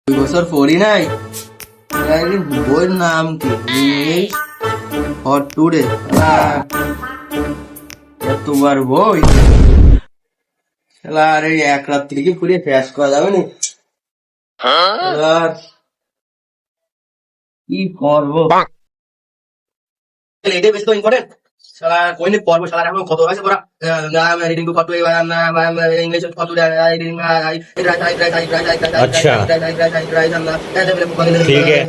বছর পড়ি নাই বইয়ের নাম কি ইংলিশ ফর টুডে এতবার বই আর এই এক রাত্রি কি পুড়িয়ে ফ্যাস করা যাবে না কি করবো এটাই বেশি তো ইম্পর্টেন্ট শালা কোইনে পড়বো শালা এখন কত আছে পড়া reading to for to English for to reading अच्छा ठीक है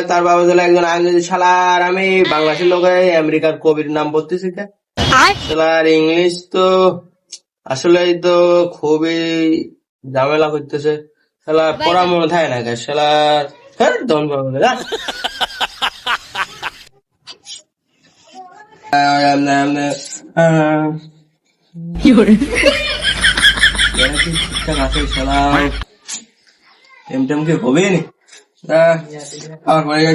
তার বাবা ছিল একজন আইনজীবী শালা আর আমি বাংলাদেশের লোক আমেরিকার কবির নাম বলতেছি শালার ইংলিশ তো আসলে তো খুবই ঝামেলা করতেছে শালা পড়া মনে থাকে না শালার দম ঠিকঠাক আছে শালা টেমটেম কি হবে নি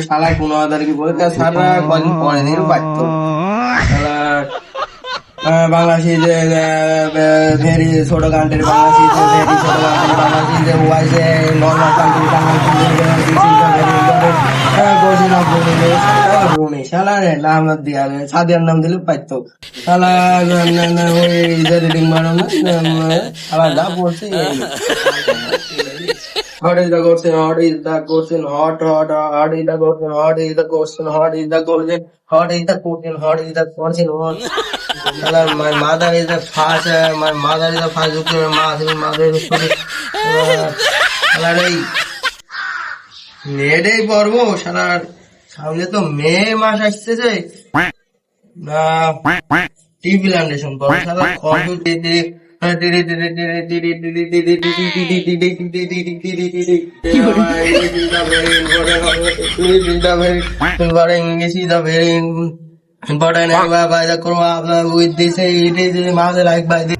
শালায় কোনো আদার কি বলতে সারা কদিন পরে দিন পারতো বাংলাদেশি যে ভেরি ছোট কান্ট্রি বাংলাদেশি ভেরি ছোট কান্ট্রি বাংলাদেশি যে ওয়াইজ নর্মাল কান্ট্রি বাংলাদেশি শালারে নাম দিয়া সাদিয়ার নাম দিলে পাইতো শালা ওই যে রিডিং মারো না শালা যা পড়ছে What is the question? What is the question? What is the question? What is the question? What is the question? What is the question? What is the question? What? My mother is the first. My mother is the first. My mother is the first. নেডেই পড়বো শালার সামনে তো মে মাস আসছে না TV ল্যান্ডেশন পড়বো শালা computer English is a very important. With this, it is like by this.